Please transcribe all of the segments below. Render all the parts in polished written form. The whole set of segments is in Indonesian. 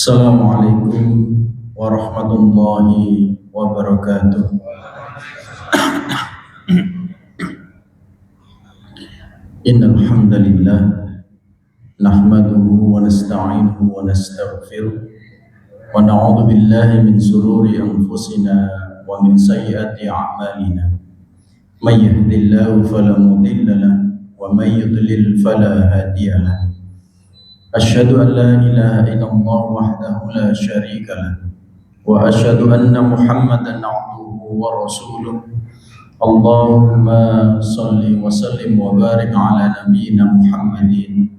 Assalamualaikum warahmatullahi wabarakatuh. Innal hamdalillah nahmaduhu wa nasta'inuhu wa nastaghfiruh wa na'udzu billahi min shururi anfusina wa min sayyiati a'malina. May yahdihillahu fala mudilla lahu wa may yudlil fala hadiya lahu. Asyhadu an la ilaha illallah wahdahu la syarika lahu wa asyhadu anna Muhammadan abduhu wa rasuluh. Allahumma salli wa sallim wa barik ala nabiyyina Muhammadin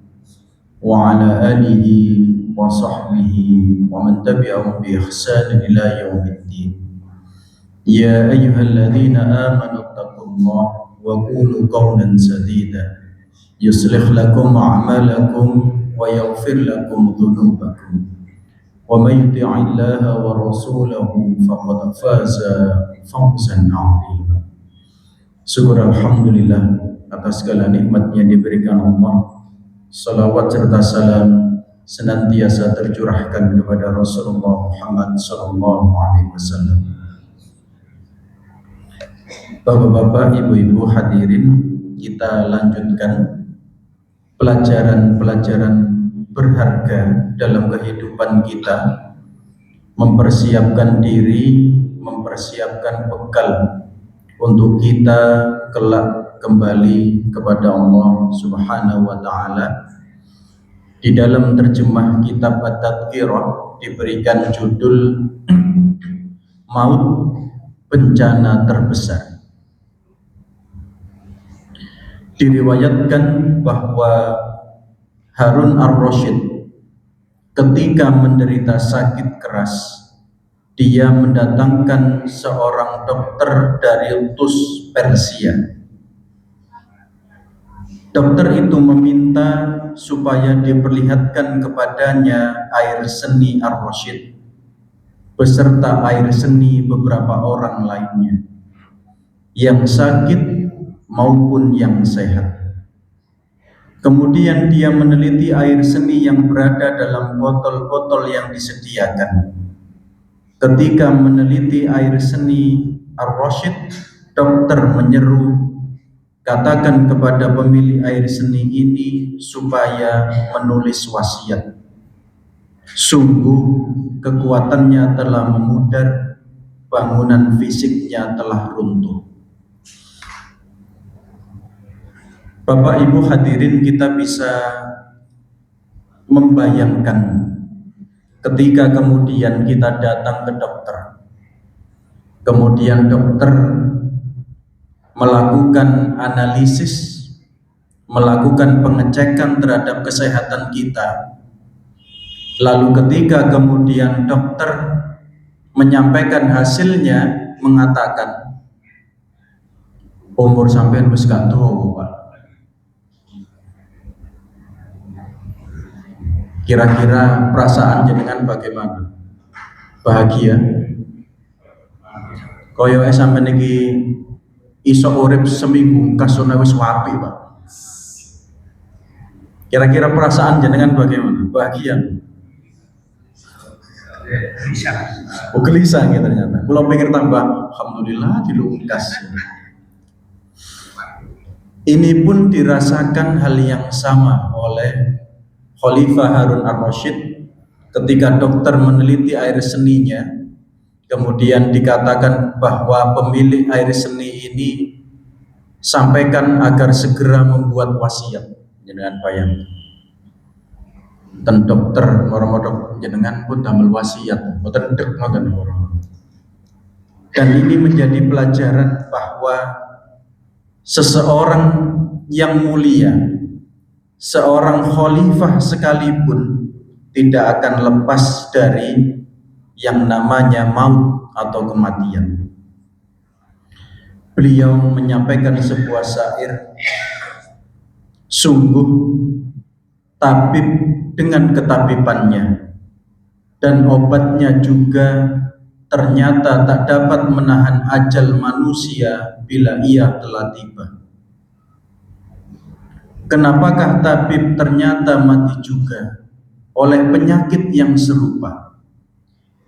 wa ala alihi wa sahbihi wa man tabi'ahum bi ihsan ila yaumiddin. Ya ayyuhalladzina amanu taqullaha wa qulu qawlan sadida yuslih lakum a'malakum wa yaghfir lakum dhunubakum wa may yuti'illaha wa rasulahu faqad faza fawzan 'azima. Syukur alhamdulillah atas segala nikmat yang diberikan Allah. Salawat serta salam senantiasa tercurahkan kepada Rasulullah Muhammad sallallahu alaihi wasallam. Bapak-bapak, ibu-ibu hadirin, kita lanjutkan pelajaran-pelajaran berharga dalam kehidupan kita, mempersiapkan diri, mempersiapkan bekal untuk kita kelak kembali kepada Allah Subhanahu wa taala. Di dalam terjemah kitab At-Tadhkirah diberikan judul Maut Bencana Terbesar. Diriwayatkan bahwa Harun ar-Rasyid ketika menderita sakit keras, dia mendatangkan seorang dokter dari Tus Persia. Dokter itu meminta supaya diperlihatkan kepadanya air seni ar-Rasyid beserta air seni beberapa orang lainnya, yang sakit maupun yang sehat. Kemudian dia meneliti air seni yang berada dalam botol-botol yang disediakan. Ketika meneliti air seni ar-Rasyid, dokter menyeru, katakan kepada pemilik air seni ini supaya menulis wasiat. Sungguh kekuatannya telah memudar, bangunan fisiknya telah runtuh. Bapak Ibu hadirin, kita bisa membayangkan ketika kemudian kita datang ke dokter, kemudian dokter melakukan analisis, melakukan pengecekan terhadap kesehatan kita, lalu ketika kemudian dokter menyampaikan hasilnya, mengatakan umur sampean wis gak tuwa, Pak. Kira-kira perasaan jenengan bagaimana? Bahagia? Koyo sampeyan iki iso urip seminggu kasone wis apik, Pak. Kira-kira perasaan jenengan bagaimana? Bahagia? Gelisah ya ternyata. Kula pikir tambah alhamdulillah dilungkas. Ini pun dirasakan hal yang sama oleh Khalifah Harun ar-Rasyid ketika dokter meneliti air seninya, kemudian dikatakan bahwa pemilik air seni ini sampaikan agar segera membuat wasiat. Jenengan bayang, dan dokter moro-moro jenengan pun damel wasiat, mboten dek ngoten. Dan ini menjadi pelajaran bahwa seseorang yang mulia, seorang khalifah sekalipun tidak akan lepas dari yang namanya maut atau kematian. Beliau menyampaikan sebuah syair, sungguh tabib dengan ketabibannya dan obatnya juga ternyata tak dapat menahan ajal manusia bila ia telah tiba. Kenapakah tabib ternyata mati juga? oleh penyakit yang serupa,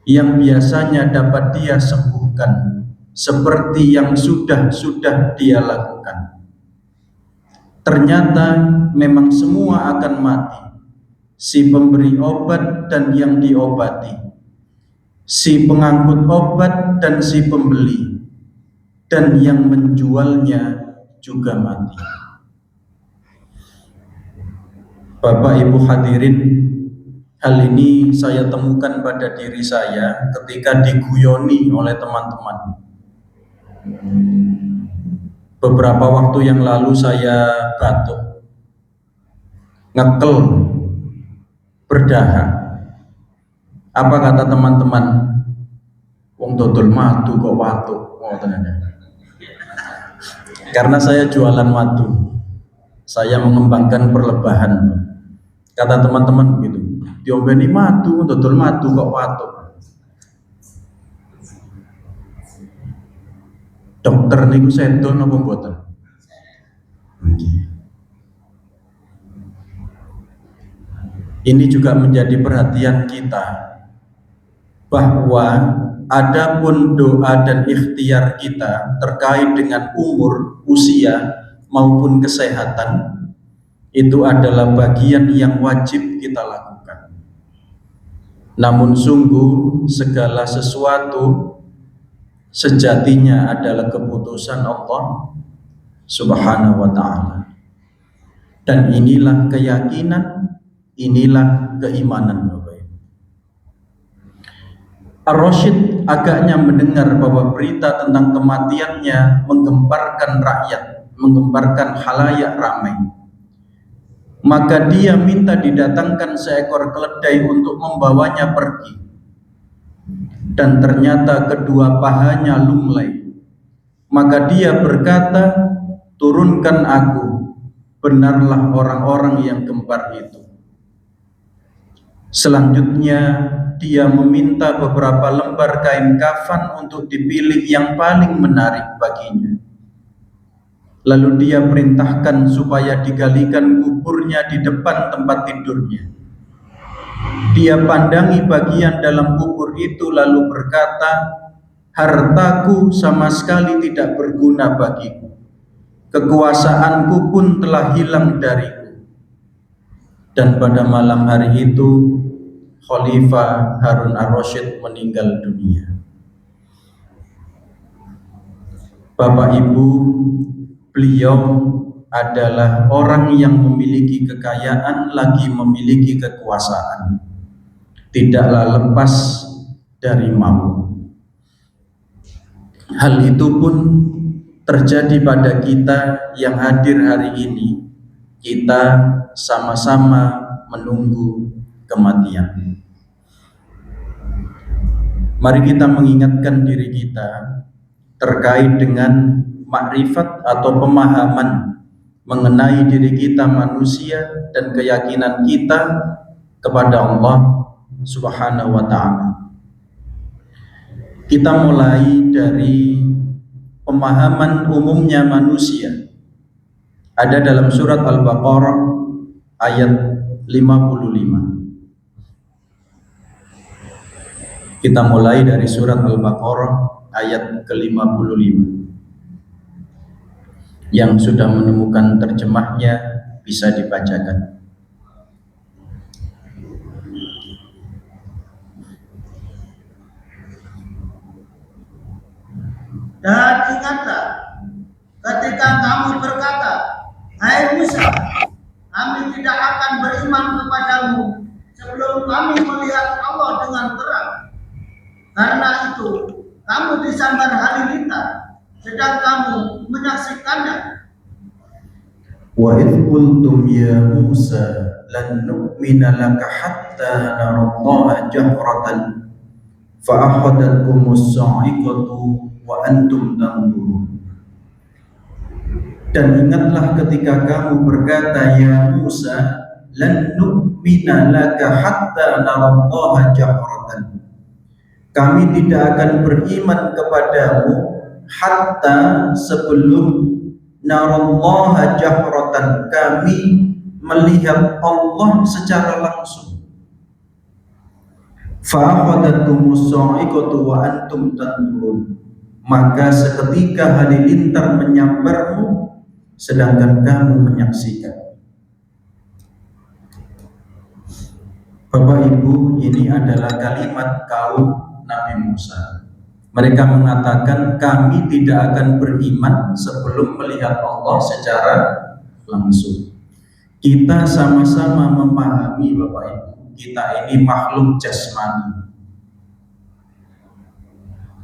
yang biasanya dapat dia sembuhkan seperti yang sudah dia lakukan. Ternyata memang semua akan mati, si pemberi obat dan yang diobati, si pengangkut obat dan si pembeli, dan yang menjualnya juga mati. Bapak Ibu hadirin, hal ini saya temukan pada diri saya ketika diguyoni oleh teman-teman. Beberapa waktu yang lalu saya batuk, ngekel, berdahak. Apa kata teman-teman? Wong dodol madu kok watuk. Oh, karena saya jualan madu, saya mengembangkan perlebahan. Kata teman-teman begitu, diombeni madu, dodol madu kok watuk. Dokter niku sedo napa mboten? Ini juga menjadi perhatian kita bahwa adapun doa dan ikhtiar kita terkait dengan umur, usia maupun kesehatan itu adalah bagian yang wajib kita lakukan. Namun sungguh segala sesuatu sejatinya adalah keputusan Allah Subhanahu wa ta'ala. Dan inilah keyakinan, inilah keimanan. Ar-Rasyid agaknya mendengar bahwa berita tentang kematiannya menggemparkan rakyat, menggemparkan khalayak ramai. Maka dia minta didatangkan seekor keledai untuk membawanya pergi. Dan ternyata kedua pahanya lunglai. Maka dia berkata, turunkan aku, benarlah orang-orang yang gempar itu. Selanjutnya dia meminta beberapa lembar kain kafan untuk dipilih yang paling menarik baginya. Lalu dia perintahkan supaya digalikan kuburnya di depan tempat tidurnya. Dia pandangi bagian dalam kubur itu lalu berkata, hartaku sama sekali tidak berguna bagiku. Kekuasaanku pun telah hilang dariku. Dan pada malam hari itu Khalifah Harun Ar-Rasyid meninggal dunia. Bapak Ibu, beliau adalah orang yang memiliki kekayaan lagi memiliki kekuasaan, tidaklah lepas dari mau. Hal itu pun terjadi pada kita yang hadir hari ini. Kita sama-sama menunggu kematian. Mari kita mengingatkan diri kita terkait dengan makrifat atau pemahaman mengenai diri kita manusia dan keyakinan kita kepada Allah Subhanahu wa ta'ala. Kita mulai dari pemahaman umumnya manusia. Ada dalam surat Al-Baqarah ayat 55. Kita mulai dari surat Al-Baqarah ayat ke-55. Yang sudah menemukan terjemahnya bisa dibacakan. Dan ingatlah ketika kamu berkata, hai Musa, kami tidak akan beriman kepadamu sebelum kami melihat Allah dengan terang. Karena itu kamu disambar halilintar, sedang kamu menyaksikannya. Wa idh qultum ya Musa lan nu'mina laka hatta narallaha jahratan fa akhadhatkumus sa'iqatu wa antum tanzurun. Dan ingatlah ketika kamu berkata ya Musa lan nu'mina laka hatta narallaha jahratan, kami tidak akan beriman kepadamu hatta sebelum narallaha jahratan, kami melihat Allah secara langsung. Fa'akhadhatkumus sa'iqatu wa antum tanzurun, maka seketika halilintar menyambarmu sedangkan kamu menyaksikan. Bapak Ibu, ini adalah kalimat kaum Nabi Musa. Mereka mengatakan kami tidak akan beriman sebelum melihat Allah secara langsung. Kita sama-sama memahami Bapak Ibu, kita ini makhluk jasmani.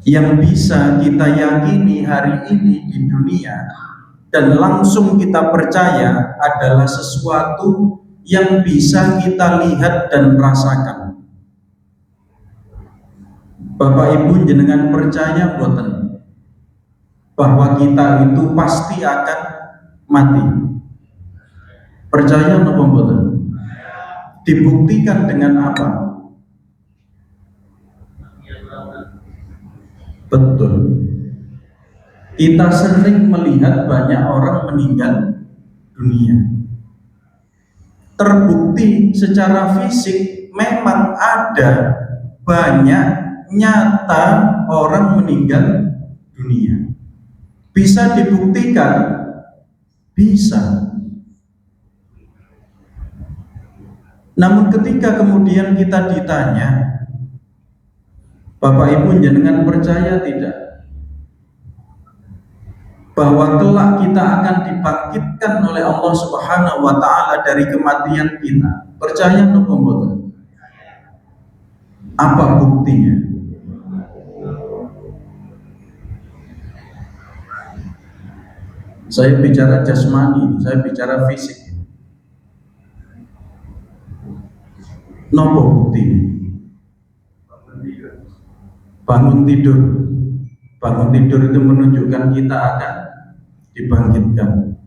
Yang bisa kita yakini hari ini di dunia dan langsung kita percaya adalah sesuatu yang bisa kita lihat dan rasakan. Bapak Ibu jenengan percaya boten bahwa kita itu pasti akan mati? Percaya napa boten? Dibuktikan dengan apa? Betul. Kita sering melihat banyak orang meninggal dunia. Terbukti secara fisik memang ada banyak nyata orang meninggal dunia. Bisa dibuktikan? Bisa. Namun ketika kemudian kita ditanya, Bapak Ibu jenengan percaya tidak bahwa kelak kita akan dibangkitkan oleh Allah Subhanahu wa taala dari kematian kita? Percaya atau mboten? Apa buktinya? Saya bicara jasmani, saya bicara fisik. Nopo buktinya? Bangun tidur. Bangun tidur itu menunjukkan kita akan dibangkitkan.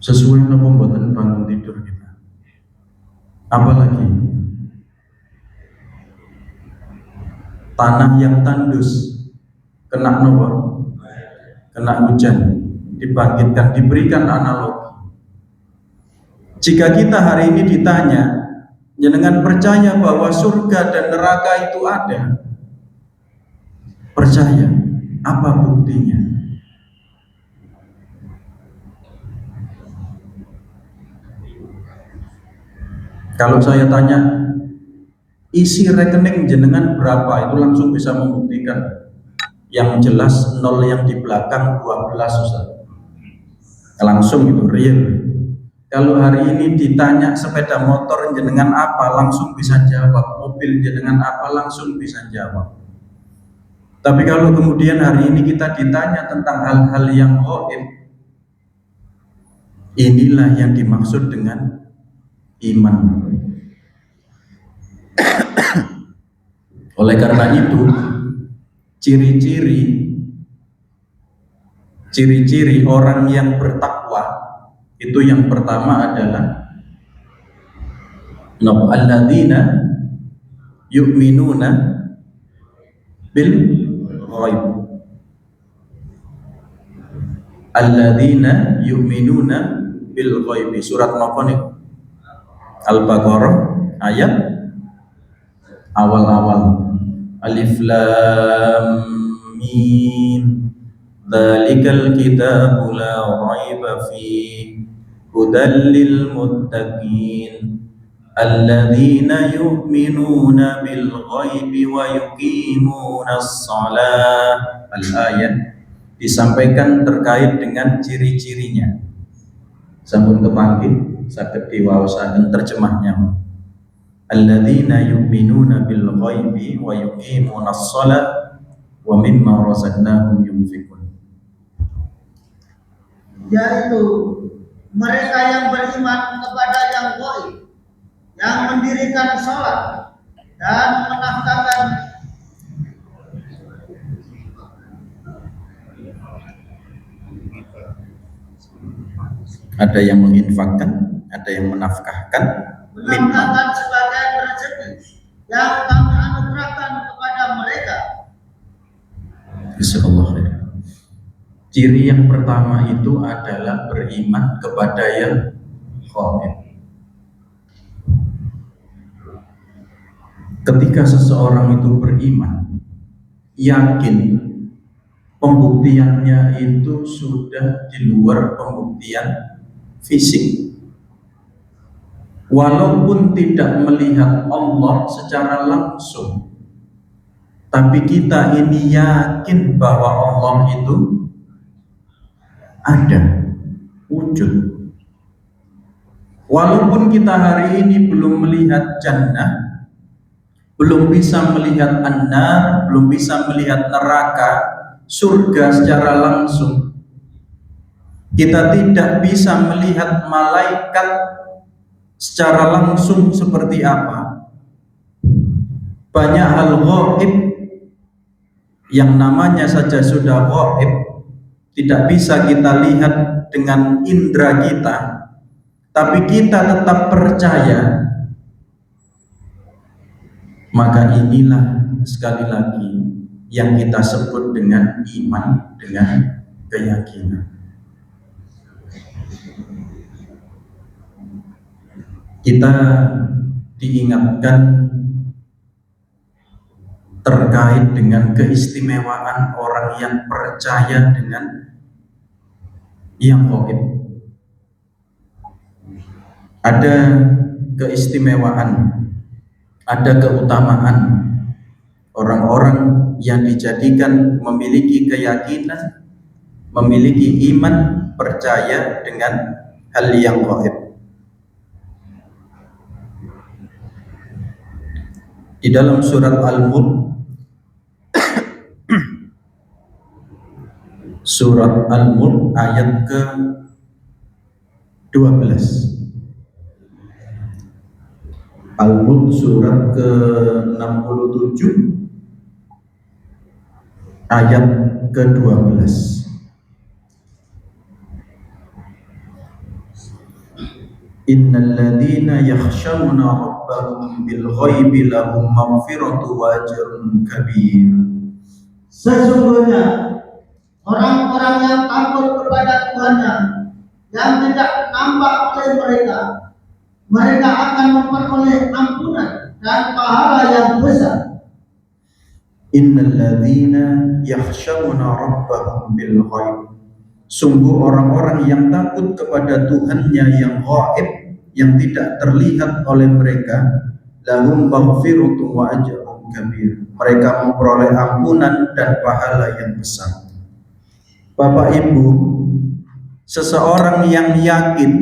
Sesuai nopo mboten bangun tidur kita? Apalagi tanah yang tandus kena nopo? Kena hujan, dibangkitkan, diberikan analogi. Jika kita hari ini ditanya, jenengan percaya bahwa surga dan neraka itu ada? Percaya. Apa buktinya? Kalau saya tanya, isi rekening jenengan berapa, itu langsung bisa membuktikan. Yang jelas nol yang di belakang 12 Ustaz. Langsung itu real. Kalau hari ini ditanya sepeda motor jenengan apa, langsung bisa jawab. Mobil jenengan apa, langsung bisa jawab. Tapi kalau kemudian hari ini kita ditanya tentang hal-hal yang gaib, inilah yang dimaksud dengan iman. Oleh karena itu, ciri-ciri orang yang bertakwa itu yang pertama adalah alladzina yu'minuna bil ghaib. Alladzina yu'minuna bil ghaib. Surat napa niku? Al-Baqarah ayat awal-awal. Alif Lam Mim. Dzalikal kitabu la raiba fihi hudal lil muttaqin alladzina yu'minuna bil ghaibi wa yuqimunas shalah. Al-ayat disampaikan terkait dengan ciri-cirinya. Sampun kepanggih saged diwaosaken terjemahnya. Alladzina yu'minuna bil ghaibi wa yuqimunas shalah wa mimma razaqnahum yunfiqun. Yaitu mereka yang beriman kepada yang gaib, yang mendirikan sholat dan menafkahkan ada yang menginfakkan, ada yang menafkahkan sebagai rezeki yang kami anugerahkan kepada mereka. Insyaallah. Ciri yang pertama itu adalah beriman kepada yang gaib. Ketika seseorang itu beriman, yakin pembuktiannya itu sudah di luar pembuktian fisik. Walaupun tidak melihat Allah secara langsung, tapi kita ini yakin bahwa Allah itu ada, wujud. Walaupun kita hari ini belum melihat jannah, belum bisa melihat an-nar, belum bisa melihat neraka, surga secara langsung, kita tidak bisa melihat malaikat secara langsung seperti apa. Banyak hal ghaib yang namanya saja sudah ghaib, tidak bisa kita lihat dengan indera kita, tapi kita tetap percaya. Maka inilah sekali lagi yang kita sebut dengan iman, dengan keyakinan. Kita diingatkan terkait dengan keistimewaan orang yang percaya dengan yang gaib. Ada keistimewaan, ada keutamaan orang-orang yang dijadikan memiliki keyakinan, memiliki iman, percaya dengan hal yang gaib. Di dalam surat Al-Mulk, surat Al-Mulk ayat ke-12. Al-Mulk surat ke-67 ayat ke-12. Innal ladzina yakhshawna rabbahum bil ghaibi lahum maghfiratu wa ajrun kabir. Sesungguhnya orang-orang yang takut kepada Tuhannya yang tidak nampak oleh mereka akan memperoleh ampunan dan pahala yang besar. Innal ladzina yakhshawna rabbahum bil ghaib. Sungguh orang-orang yang takut kepada Tuhannya yang gaib, yang tidak terlihat oleh mereka, lahum maghfiratun wa ajrun kabir. Mereka memperoleh ampunan dan pahala yang besar. Bapak Ibu, seseorang yang yakin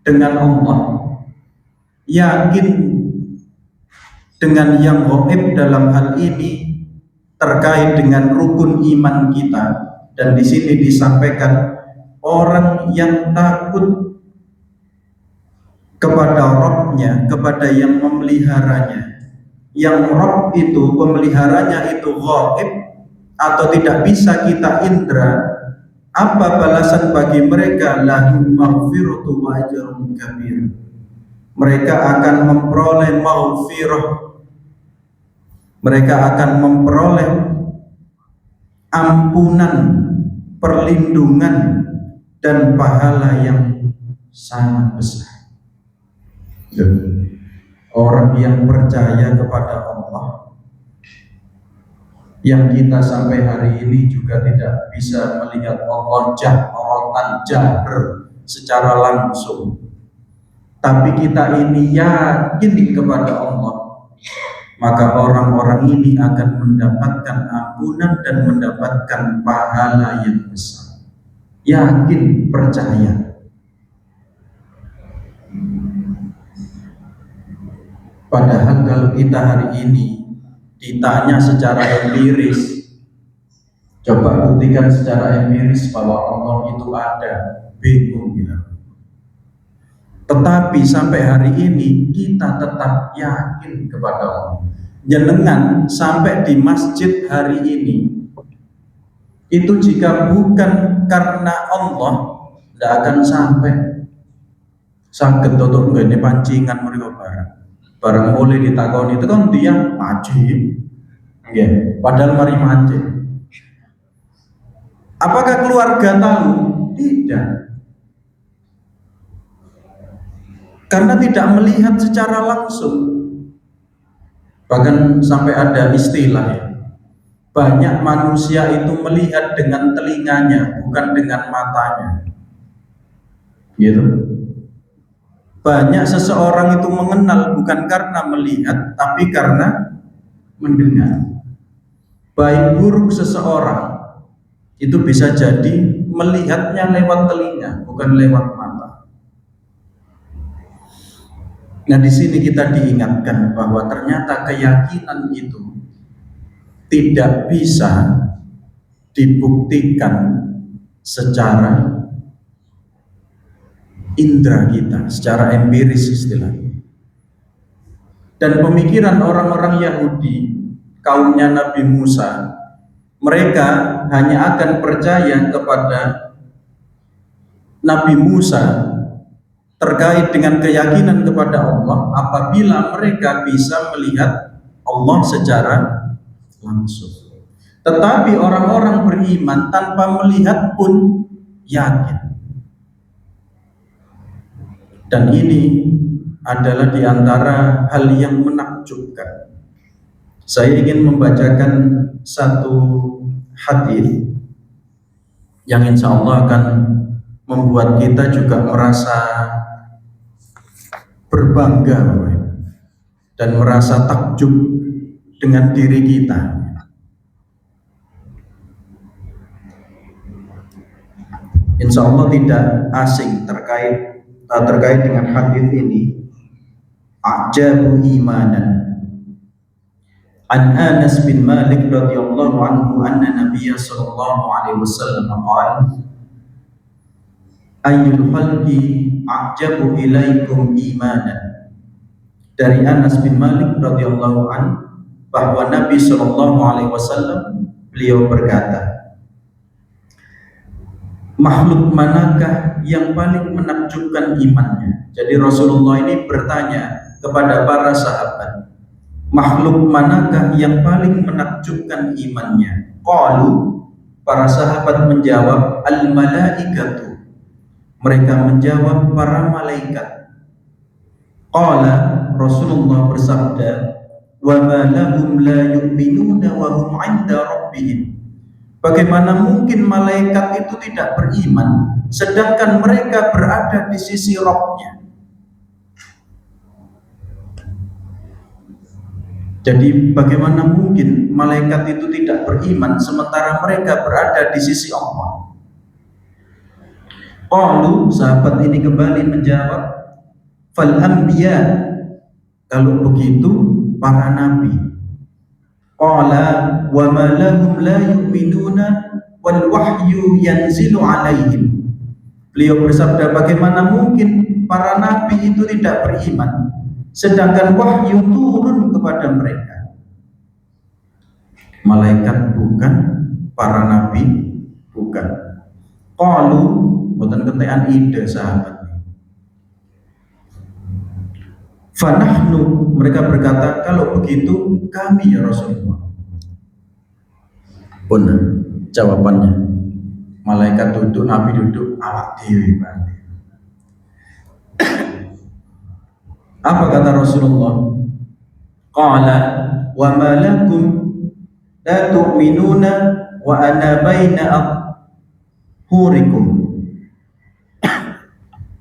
dengan Allah, yakin dengan yang gaib dalam hal ini terkait dengan rukun iman kita, dan di sini disampaikan orang yang takut kepada Rabb-nya, kepada yang memeliharanya, yang Rabb itu pemeliharanya itu gaib atau tidak bisa kita indra. Apa balasan bagi mereka? Lahum maghfiratu wa ajrun kabir. Mereka akan memperoleh maghfirah, mereka akan memperoleh ampunan, perlindungan, dan pahala yang sangat besar. Orang yang percaya kepada Allah, yang kita sampai hari ini juga tidak bisa melihat Allah jahratan, jahr secara langsung, tapi kita ini yakin kepada Allah, maka orang-orang ini akan mendapatkan ampunan dan mendapatkan pahala yang besar. Yakin, percaya. Padahal kalau kita hari ini ditanya secara empiris, coba buktikan secara empiris bahwa Allah itu ada, bingung ya. Tetapi sampai hari ini kita tetap yakin kepada Allah. Jenengan sampai di masjid hari ini, itu jika bukan karena Allah, tidak akan sampai. Saged tutup nggone pancingan mereka barang mulai ditakoni itu kan dia mancing, nggih, padahal mari mancing. Apakah keluarga tahu? Tidak. Karena tidak melihat secara langsung. Bahkan sampai ada istilah ya, banyak manusia itu melihat dengan telinganya, bukan dengan matanya. Gitu. Banyak seseorang itu mengenal bukan karena melihat, tapi karena mendengar. Baik buruk seseorang itu bisa jadi melihatnya lewat telinga, bukan lewat mata. Nah, di sini kita diingatkan bahwa ternyata keyakinan itu tidak bisa dibuktikan secara indera kita, secara empiris istilahnya. Dan pemikiran orang-orang Yahudi, kaumnya Nabi Musa, mereka hanya akan percaya kepada Nabi Musa terkait dengan keyakinan kepada Allah apabila mereka bisa melihat Allah secara langsung. Tetapi orang-orang beriman tanpa melihat pun yakin. Dan ini adalah di antara hal yang menakjubkan. Saya ingin membacakan satu hadis yang insya Allah akan membuat kita juga merasa berbangga dan merasa takjub dengan diri kita. Insya Allah tidak asing terkait dengan hadis ini. Ajabu imanan an Anas bin Malik radhiyallahu anhu anna Nabiy sallallahu alaihi wasallam qala ayyul khalqi ajabu ilaikum imanan. Dari Anas bin Malik radhiyallahu anhu bahwa Nabi sallallahu alaihi wasallam beliau berkata, makhluk manakah yang paling menakjubkan imannya? Jadi Rasulullah ini bertanya kepada para sahabat, makhluk manakah yang paling menakjubkan imannya? Qalu, para sahabat menjawab, al-malaikatu. Mereka menjawab, para malaikat. Qala, Rasulullah bersabda, wa ma lahum la yu'minuna wa hum 'inda rabbihim. Bagaimana mungkin malaikat itu tidak beriman sedangkan mereka berada di sisi Rabb-nya? Jadi bagaimana mungkin malaikat itu tidak beriman sementara mereka berada di sisi Allah? Qalu, sahabat ini kembali menjawab, fal anbiya, kalau begitu para nabi. Qala wa ma lahum la yu'minuna wal wahyu yanzilu alaihim. Beliau bersabda, bagaimana mungkin para nabi itu tidak beriman sedangkan wahyu turun kepada mereka? Malaikat bukan, para nabi bukan. Qalu, boten kentekan ide sahabat. Fanahnu, mereka berkata, kalau begitu kami ya Rasulullah. Benar jawabannya. Malaikat duduk, nabi duduk, awak dewi. Apa kata Rasulullah? Qala wa ma lakum la tu'minuna wa ana baina adhurikum.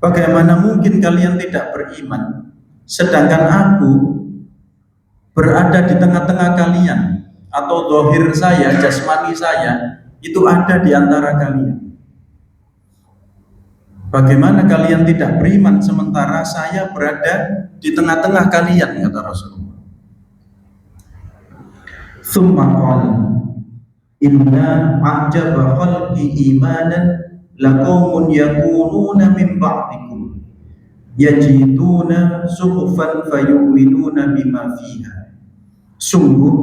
Bagaimana mungkin kalian tidak beriman sedangkan aku berada di tengah-tengah kalian, atau zahir saya, jasmani saya itu ada di antara kalian. Bagaimana kalian tidak beriman sementara saya berada di tengah-tengah kalian, kata Rasulullah. Tsumma qala inna a'jaba khalqi imanan laqaumun yakununa min ba'dikum yajiduna suhufan fayu'minuna bima fiha. Sungguh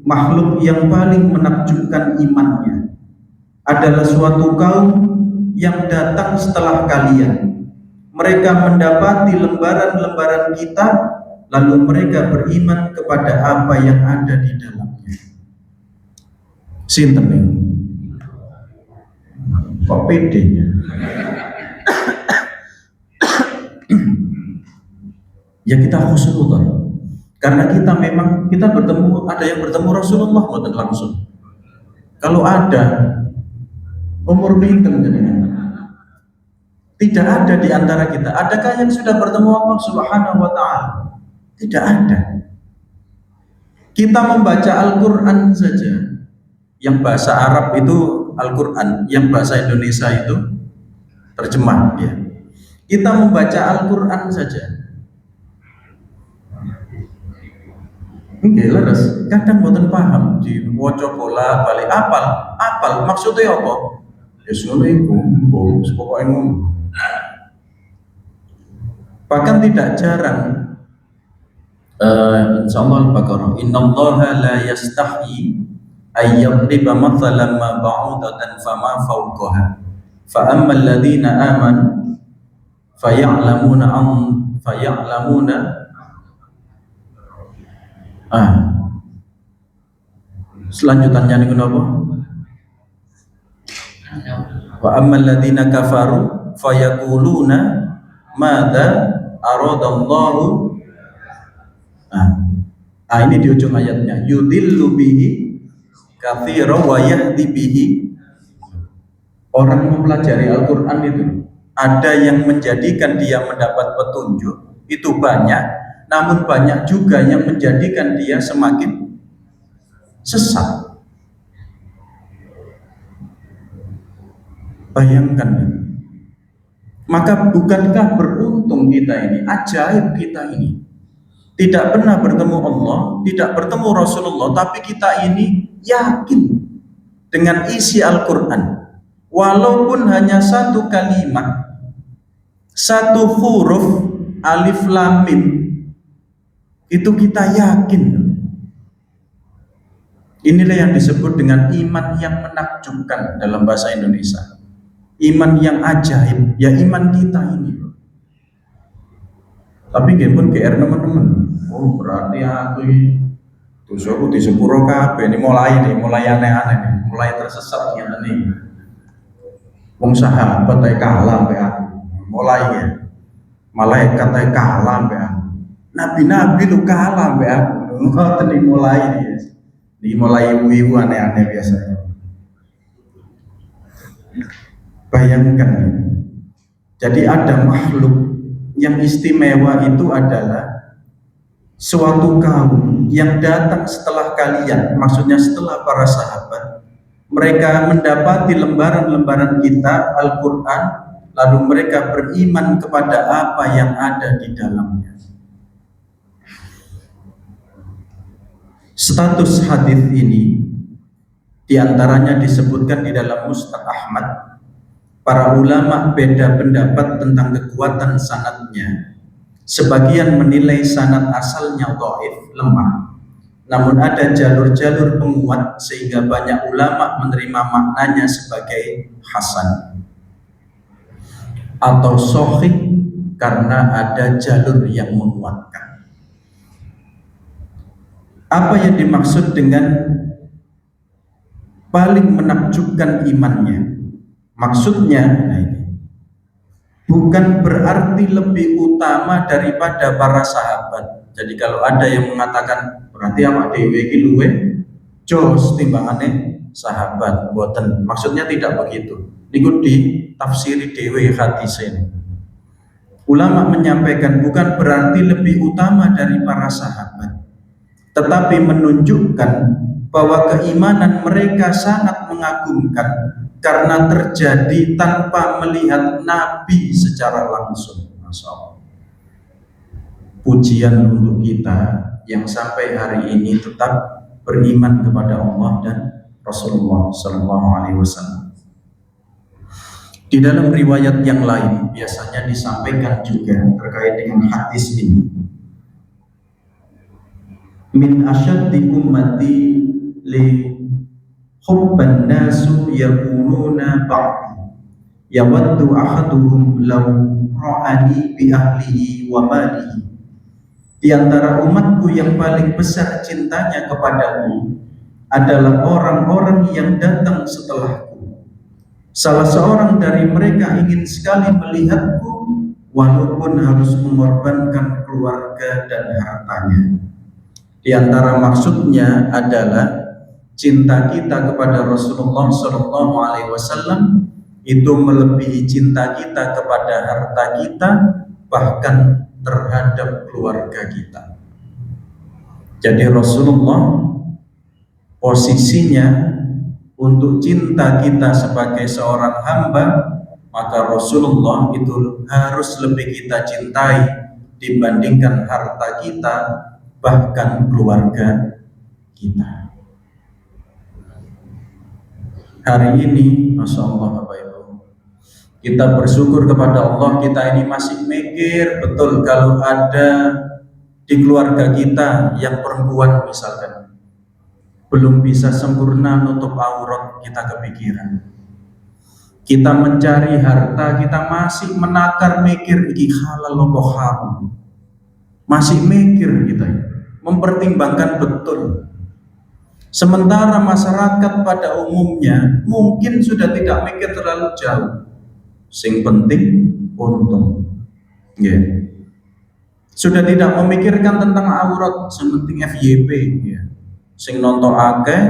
makhluk yang paling menakjubkan imannya adalah suatu kaum yang datang setelah kalian. Mereka mendapati lembaran-lembaran kitab, lalu mereka beriman kepada apa yang ada di dalamnya. Sinten nih? Kok pedenya? Ya kita husnudzon. Karena kita bertemu, ada yang bertemu Rasulullah mboten langsung. Kalau ada umur pinten jenengan. Tidak ada di antara kita. Adakah yang sudah bertemu Allah Subhanahu wa taala? Tidak ada. Kita membaca Al-Qur'an saja. Yang bahasa Arab itu Al-Qur'an, yang bahasa Indonesia itu terjemah ya. Kita membaca Al-Qur'an saja. Nggih leres, kadang mboten paham diwaca bola balik apal maksudnya apa? Ya ngono iku, pokoke ngono. Bahkan tidak jarang insyaallah Al-Baqarah, innallaha la yastahyi ay yadriba mathalan ma ba'udatan fama fawqaha fa ammal ladzina amanu faya'lamuna selanjutannya niku napa? Wa ammal ladzina kafaru fayaquluna madza aradallahu. Ini di ujung ayatnya, yudillu bihi katsiran wa yahdi bihi. Orang mempelajari Al-Qur'an itu ada yang menjadikan dia mendapat petunjuk, itu banyak. Namun banyak juga yang menjadikan dia semakin sesat. Bayangkan. Maka bukankah beruntung kita ini, ajaib kita ini. Tidak pernah bertemu Allah, tidak bertemu Rasulullah, tapi kita ini yakin dengan isi Al-Qur'an. Walaupun hanya satu kalimat, satu huruf alif lam mim, itu kita yakin. Inilah yang disebut dengan iman yang menakjubkan dalam bahasa Indonesia. Iman yang ajaib, ya iman kita ini. Tapi nggih pun GR teman-teman. Oh, berarti aku dosaku di sepuro kabeh. Ini mulai aneh-aneh nih, mulai tersesat ngene nih. Wong sahabat ae kalah mbek aku. Mulai ya. Malaikat ae kalah mbek aku. Nabi-nabi lu kalah mbek aku. Ngoten iki mulai ya. Ini mulai ibu-ibu aneh-aneh biasanya. Bayangkan. Jadi ada makhluk yang istimewa itu adalah suatu kaum yang datang setelah kalian, maksudnya setelah para sahabat. Mereka mendapati lembaran-lembaran kitab Al-Quran, lalu mereka beriman kepada apa yang ada di dalamnya. Status hadis ini diantaranya disebutkan di dalam Musnad Ahmad. Para ulama beda pendapat tentang kekuatan sanadnya. Sebagian menilai sanad asalnya dhaif, lemah. Namun ada jalur-jalur penguat sehingga banyak ulama menerima maknanya sebagai hasan atau sahih karena ada jalur yang menguatkan. Apa yang dimaksud dengan paling menakjubkan imannya? Maksudnya, bukan berarti lebih utama daripada para sahabat. Jadi kalau ada yang mengatakan berarti awak dhewe iki luwe jos timbangane sahabat, mboten. Maksudnya tidak begitu. Niku di tafsiri dhewe hadis ini. Ulama menyampaikan bukan berarti lebih utama dari para sahabat, tetapi menunjukkan bahwa keimanan mereka sangat mengagumkan karena terjadi tanpa melihat Nabi secara langsung. Masya Allah. Pujian untuk kita yang sampai hari ini tetap beriman kepada Allah dan Rasulullah SAW. Di dalam riwayat yang lain biasanya disampaikan juga terkait dengan hadis ini. Min asyaddi ummati li hubban nasu yakununa ba'di yawaddu ahaduhum law ra'ani bi ahlihi wa malihi. Di antara umatku yang paling besar cintanya kepadamu adalah orang-orang yang datang setelahku. Salah seorang dari mereka ingin sekali melihatku walaupun harus mengorbankan keluarga dan hartanya. Di antara maksudnya adalah cinta kita kepada Rasulullah Shallallahu Alaihi Wasallam itu melebihi cinta kita kepada harta kita, bahkan terhadap keluarga kita. Jadi Rasulullah posisinya untuk cinta kita sebagai seorang hamba, maka Rasulullah itu harus lebih kita cintai dibandingkan harta kita, bahkan keluarga kita. Hari ini, Masya Allah Bapak Ibu, kita bersyukur kepada Allah, kita ini masih mikir betul kalau ada di keluarga kita yang perempuan misalkan belum bisa sempurna nutup aurat, kita kepikiran. Kita mencari harta, kita masih menakar mikir iki halal apa haram. Masih mikir kita, mempertimbangkan betul. Sementara masyarakat pada umumnya mungkin sudah tidak mikir terlalu jauh. Sing penting untung. Yeah. Sudah tidak memikirkan tentang aurat, yang penting FYP. Yeah. Sing nonton akeh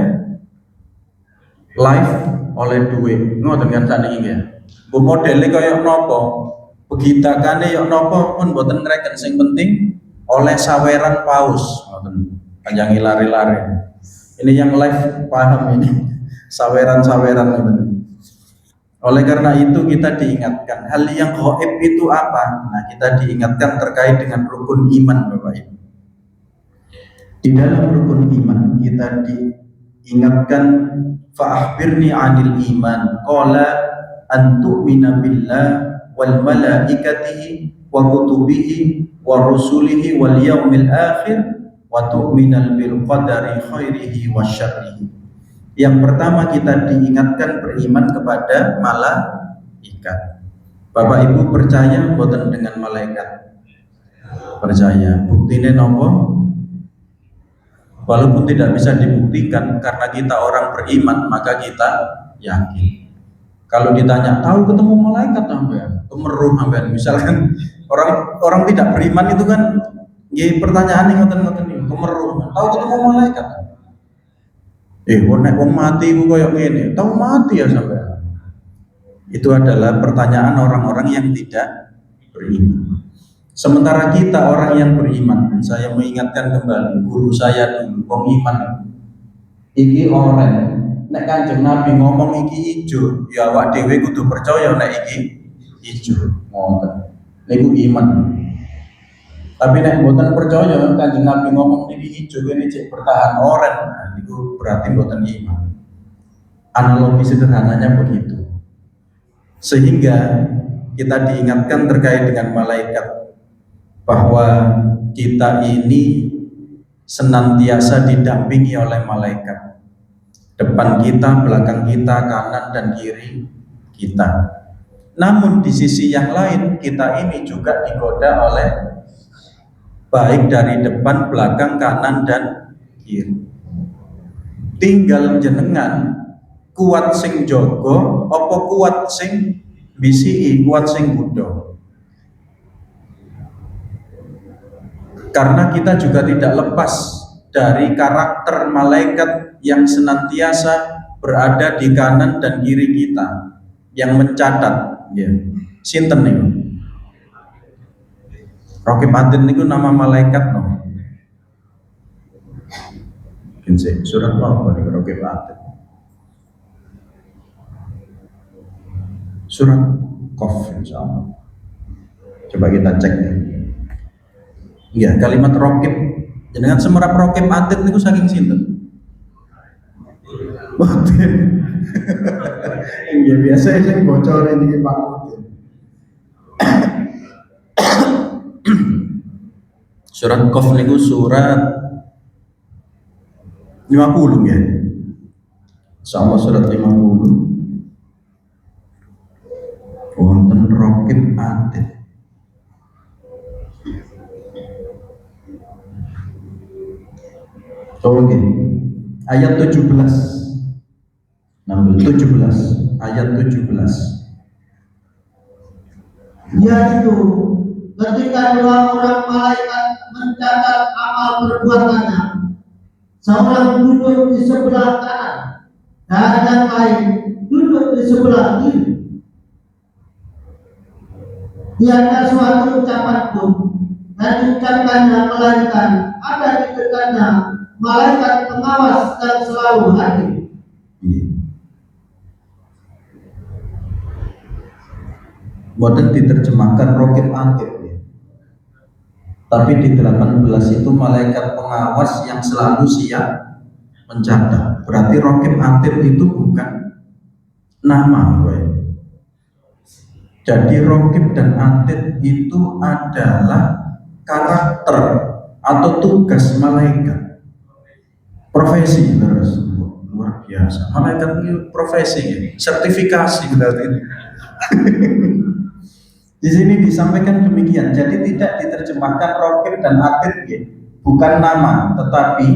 live oleh duit. Ngoten kan sakniki ya. Bu modele kaya napa? Begitakane ya napa pun mboten ngreken, sing penting oleh saweran paus. Ngoten. Panjangi lari-lari. Ini yang live paham ini. Saweran-saweran ngoten. Oleh karena itu kita diingatkan hal yang gaib itu apa? Nah, kita diingatkan terkait dengan rukun iman, Bapak Ibu. Di dalam rukun iman kita diingatkan fa'akhbirni 'anil iman. Qala an tu'mina billah wal malaikatihi wa kutubihi wa rusulihi wal yaumil akhir wa tu'minal bil qadari khairihi wa syarrihi. Yang pertama kita diingatkan beriman kepada malaikat. Bapak Ibu percaya boten dengan malaikat? Percaya. Buktine nopo? Walaupun tidak bisa dibuktikan karena kita orang beriman, maka kita yakin. Kalau ditanya tahu ketemu malaikat sampean, kemeruh sampean. Misalkan orang tidak beriman itu kan nggih pertanyaan ngoten-ngoten niku, kemeruh. Tahu ketemu malaikat? Nek wong mati ku koyo ngene, tahu mati ya sampean. Itu adalah pertanyaan orang-orang yang tidak beriman. Sementara kita orang yang beriman, saya mengingatkan kembali guru saya dulu, wong iman. Iki oren, nek Kanjeng Nabi ngomong iki ijo, ya awak dhewe kudu percaya nek iki ijo. Ngoten. Niku iman. Tapi nek mboten percaya Kanjeng Nabi ngomong iki ijo kene cek bertahan oren, nah, niku berarti mboten iman. Analogi sederhananya begitu. Sehingga kita diingatkan terkait dengan malaikat bahwa kita ini senantiasa didampingi oleh malaikat. Depan kita, belakang kita, kanan dan kiri kita. Namun di sisi yang lain kita ini juga digoda oleh baik dari depan, belakang, kanan dan kiri. Tinggal jenengan kuat sing jogo, apa kuat sing bisi, kuat sing budo. Karena kita juga tidak lepas dari karakter malaikat yang senantiasa berada di kanan dan kiri kita, yang mencatat. Ya. Sinten niku? Raqib Atid niku nama malaikat no. Kinse surat apa niku Raqib Atid? Surat Qaf insyaallah. Coba kita cek nih. Ya, kalimat raqib. Jenengan semerap Raqib Atid niku saking sinten? Boten. Ya biasa sing bocor niki Pak. Surat Qaf niku surat 50 ya. Insyaallah surat 50. Wonten Raqib Atid. Oke. Ayat 17. 17 ayat 17. Yaitu ketika dua orang malaikat mencatat amal perbuatannya, seorang duduk di sebelah kanan dan yang lain duduk di sebelah kiri. Tiada suatu ucapan pun yang diucapkannya melainkan ada di dekatnya malaikat pengawas dan selalu hadir. Boten diterjemahkan rokib atid ya. Tapi di 18 itu malaikat pengawas yang selalu siap mencatat. Berarti rokib atid itu bukan nama ya. Jadi rokib dan atid itu adalah karakter atau tugas malaikat, profesi terus luar biasa. Malaikat itu profesi ya. Sertifikasi berarti. Di sini disampaikan demikian. Jadi tidak diterjemahkan rokib dan atid ya. Bukan nama, tetapi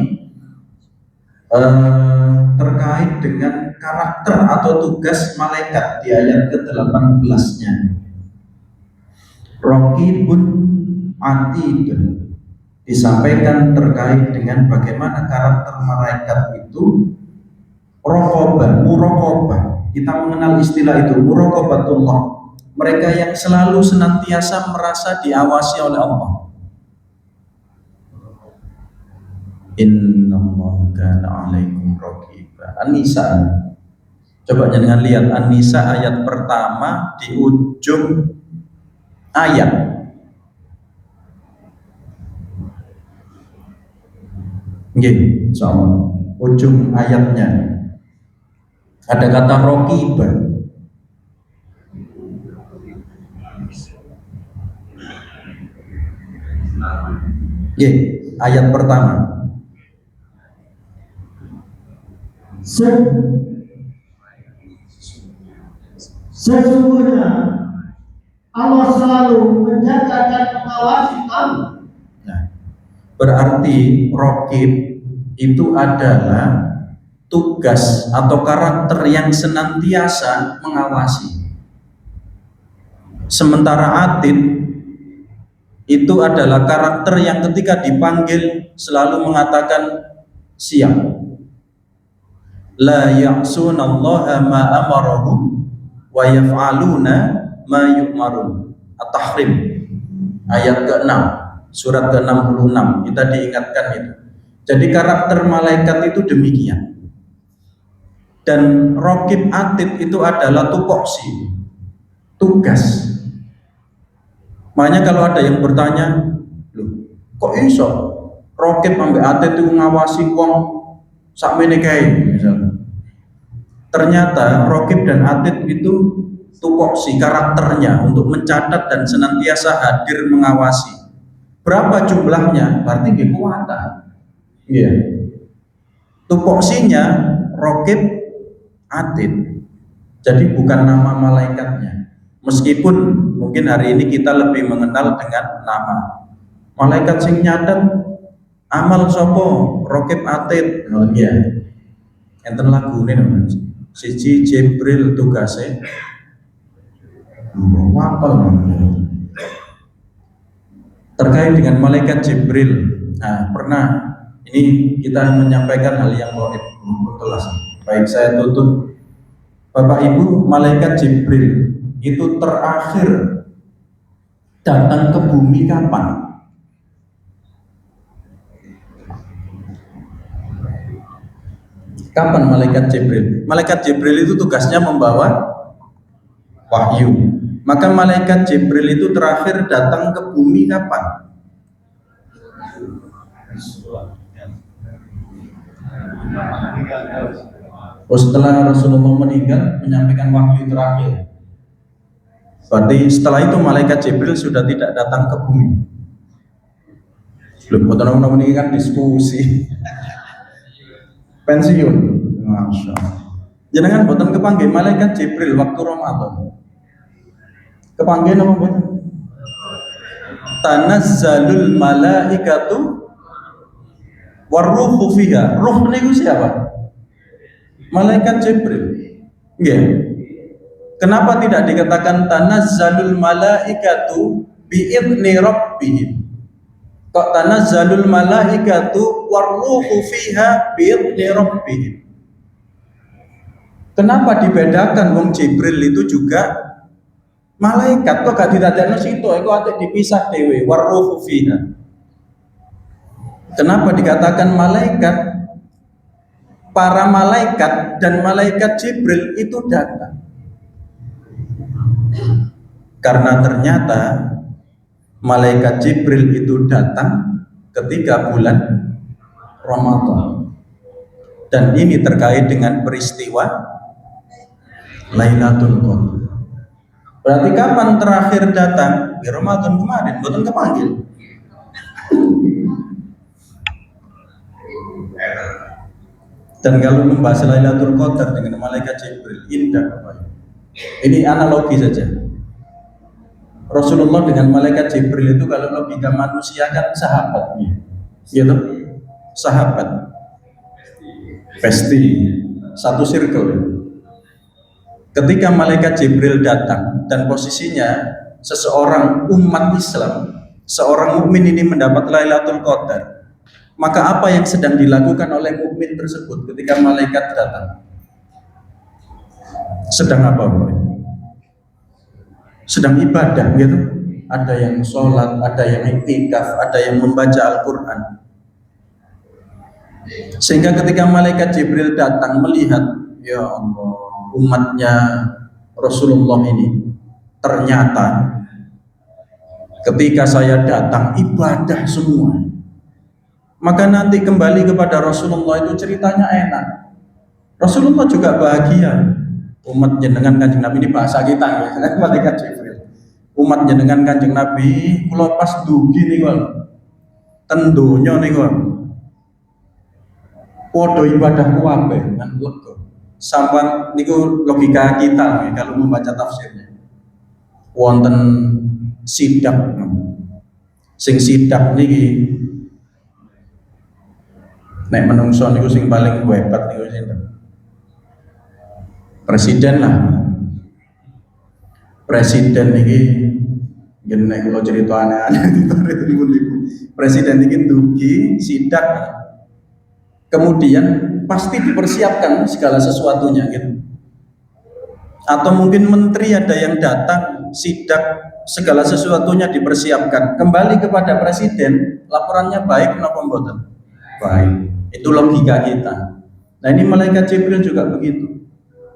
terkait dengan karakter atau tugas malaikat di ayat ke-18-nya. Rokibun atidun disampaikan terkait dengan bagaimana karakter malaikat itu rokobah, murokobah. Kita mengenal istilah itu, murokobatullah. Mereka yang selalu senantiasa merasa diawasi oleh Allah. Innallaha kana 'alaikum raqiba. An-Nisa. Coba jangan lihat An-Nisa ayat pertama di ujung ayat. Nggih, insyaallah. Ujung ayatnya ada kata raqiba. Nggih, ayat pertama. Sesungguhnya Allah selalu menjaga dan mengawasi kamu. Nah, berarti rokib itu adalah tugas atau karakter yang senantiasa mengawasi. Sementara atid itu adalah karakter yang ketika dipanggil selalu mengatakan siap. La ya'sunallaha ma amarahum wa yaf'aluna ma yu'marun. At-Tahrim ayat ke-6 surat ke-66 kita diingatkan itu. Jadi karakter malaikat itu demikian. Dan rokib atid itu adalah tupoksi, tugas. Makanya kalau ada yang bertanya, loh kok iso rokib ambek atid itu ngawasi wong sakmene kae misalnya. Ternyata rokib dan atid itu tupoksi karakternya untuk mencatat dan senantiasa hadir mengawasi. Berapa jumlahnya? Berarti kekuatan. Iya. Tupoksinya rokib atid. Jadi bukan nama malaikatnya. Meskipun mungkin hari ini kita lebih mengenal dengan nama. Malaikat sing nyatet amal sopo rokib atid. Oh iya. Enten lagune namanya. Siji Jibril tugasnya wapel terkait dengan malaikat Jibril. Nah, pernah ini kita menyampaikan hal yang kelas. Baik, saya tutup. Bapak Ibu, malaikat Jibril itu terakhir datang ke bumi kapan? Kapan malaikat Jibril? Malaikat Jibril itu tugasnya membawa wahyu. Maka malaikat Jibril itu terakhir datang ke bumi kapan? Setelah Rasulullah meninggal menyampaikan wahyu terakhir. Berarti setelah itu malaikat Jibril sudah tidak datang ke bumi. Belum betul-betul ini kan diskusi. Pensiun, masya Allah. Jangan boten kepanggih malaikat Jibril waktu Ramadan. Kepanggih nama boten? Tanazzalul malaikatu waruhu fiha. Ruh niku siapa? Malaikat Jibril. Nggih. Kenapa tidak dikatakan tanazzalul malaikatu bi'idni rabbihim? kok tanazzalul malaikatu warruhu fiha bi'idzni rabbihim. Kenapa dibedakan wong Jibril itu juga malaikat, kok gak didadekno situ, iku atik dipisah dhewe warruhu fiha. Kenapa dikatakan malaikat? Para malaikat dan malaikat Jibril itu datang karena ternyata malaikat Jibril itu datang ketika bulan Ramadan, dan ini terkait dengan peristiwa Lailatul Qadar. Berarti kapan terakhir datang? Di Ramadan kemarin, bukan kepanggil. Dan kalau membahas Lailatul Qadar dengan malaikat Jibril, indah apa? Ini analogi saja. Rasulullah dengan malaikat Jibril itu kalau logika manusia kan sahabatnya, gitu, sahabat, pasti satu circle. Ketika malaikat Jibril datang dan posisinya seseorang umat Islam, seorang mukmin ini mendapat Lailatul Qadar, maka apa yang sedang dilakukan oleh mukmin tersebut ketika malaikat datang? Sedang apa? Sedang ibadah, gitu. Ada yang sholat, ada yang iktikaf, ada yang membaca Al-Quran. Sehingga ketika malaikat Jibril datang melihat, ya Allah, umatnya Rasulullah ini ternyata ketika saya datang ibadah semua, maka nanti kembali kepada Rasulullah itu ceritanya enak. Rasulullah juga bahagia. Umat jenengan Kanjeng Nabi, ini bahasa kita ya, malaikat Jibril. Umat jenengan Kanjeng Nabi kula pas dugi niku tendonya niku padha ibadah kuwabe kan lega. Sampai niku logika kita ya, kalau membaca tafsirnya. Wonten sidak. Sing sidak niki nek menungso niku sing paling hebat niku sinten? Presiden lah. Presiden niki nek kula cerita aneh-aneh presiden niki dugi sidak, kemudian pasti dipersiapkan segala sesuatunya gitu. Atau mungkin menteri ada yang datang sidak, segala sesuatunya dipersiapkan, kembali kepada presiden, laporannya baik napa mboten? Baik. Itu logika kita. Nah ini malaikat Jibril juga begitu.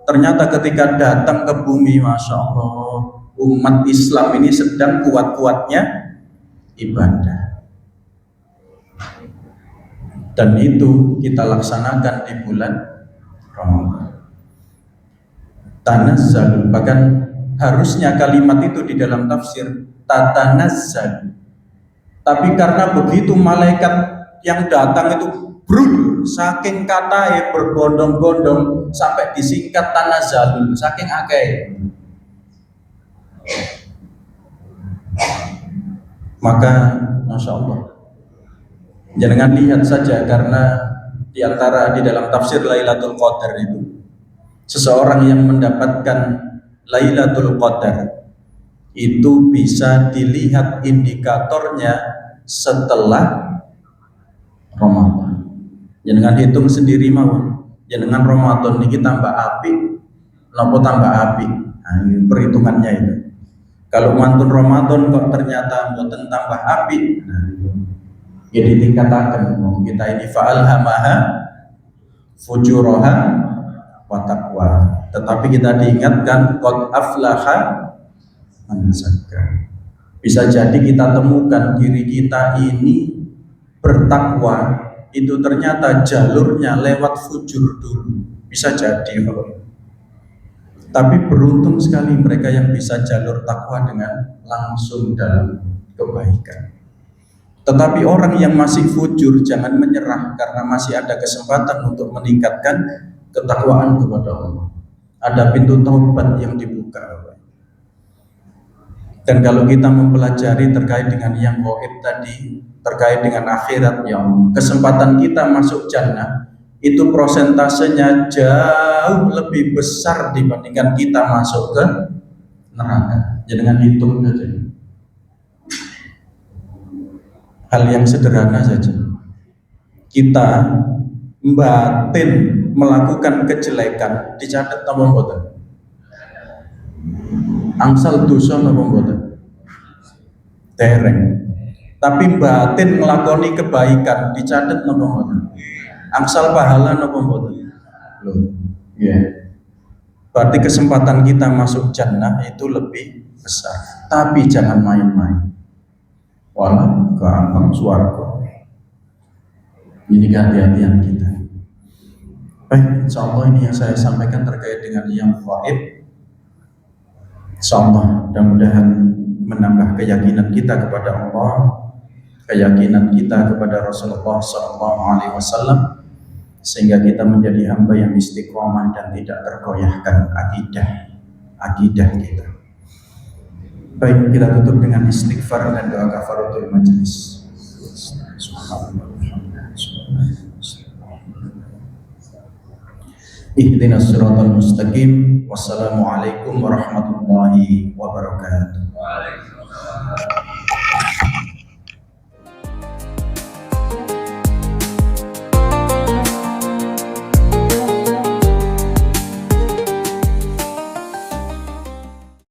Ternyata ketika datang ke bumi, Masya Allah, umat Islam ini sedang kuat-kuatnya ibadah. Dan itu kita laksanakan di bulan Ramadan. Tanazzal, bahkan harusnya kalimat itu di dalam tafsir tatanazzal. Tapi karena begitu malaikat yang datang itu brul, saking katae berbondong-bondong sampai disingkat tanazzalun, saking akeh. Maka Masya Allah, jangan lihat saja, karena di dalam tafsir Lailatul Qadar itu, seseorang yang mendapatkan Lailatul Qadar itu bisa dilihat indikatornya setelah Ramadan. Jangan hitung sendiri mawon. Jangan Ramadan ini tambah api, nopo tambah api. Nah, ini perhitungannya itu. Kalau mantun Ramadan kok ternyata mboten tambah api, nah, ya ditingkatakan kita ini fa'alhamaha fujuraha wa taqwa. Tetapi kita diingatkan qad aflaha man zakka. Bisa jadi kita temukan diri kita ini bertakwa itu ternyata jalurnya lewat fujur dulu, bisa jadi. Tapi beruntung sekali mereka yang bisa jalur takwa dengan langsung dalam kebaikan. Tetapi orang yang masih fujur jangan menyerah, karena masih ada kesempatan untuk meningkatkan ketakwaan kepada Allah. Ada pintu taubat yang dibuka. Dan kalau kita mempelajari terkait dengan yang gaib tadi, terkait dengan akhirat, yang kesempatan kita masuk jannah itu prosentasenya jauh lebih besar dibandingkan kita masuk ke neraka. Jangan hitung saja. Hal yang sederhana saja. Kita batin melakukan kejelekan dicatat napa mboten? Angsal dosa napa mboten? Dereng. Tapi batin nglakoni kebaikan dicatat napa mboten? Angsal pahala napa mboten? Loh, ya. Berarti kesempatan kita masuk jannah itu lebih besar. Tapi jangan main-main. Walau gampang swarga. Ini kehati-hatian kita. Baik, insyaallah ini yang saya sampaikan terkait dengan yang gaib. InsyaAllah mudah-mudahan menambah keyakinan kita kepada Allah, keyakinan kita kepada Rasulullah SAW, sehingga kita menjadi hamba yang istiqomah dan tidak tergoyahkan akidah kita. Baik, kita tutup dengan istighfar dan doa kafaratul majelis. Ihdinas siratal mustaqim. Wassalamualaikum warahmatullahi wabarakatuh.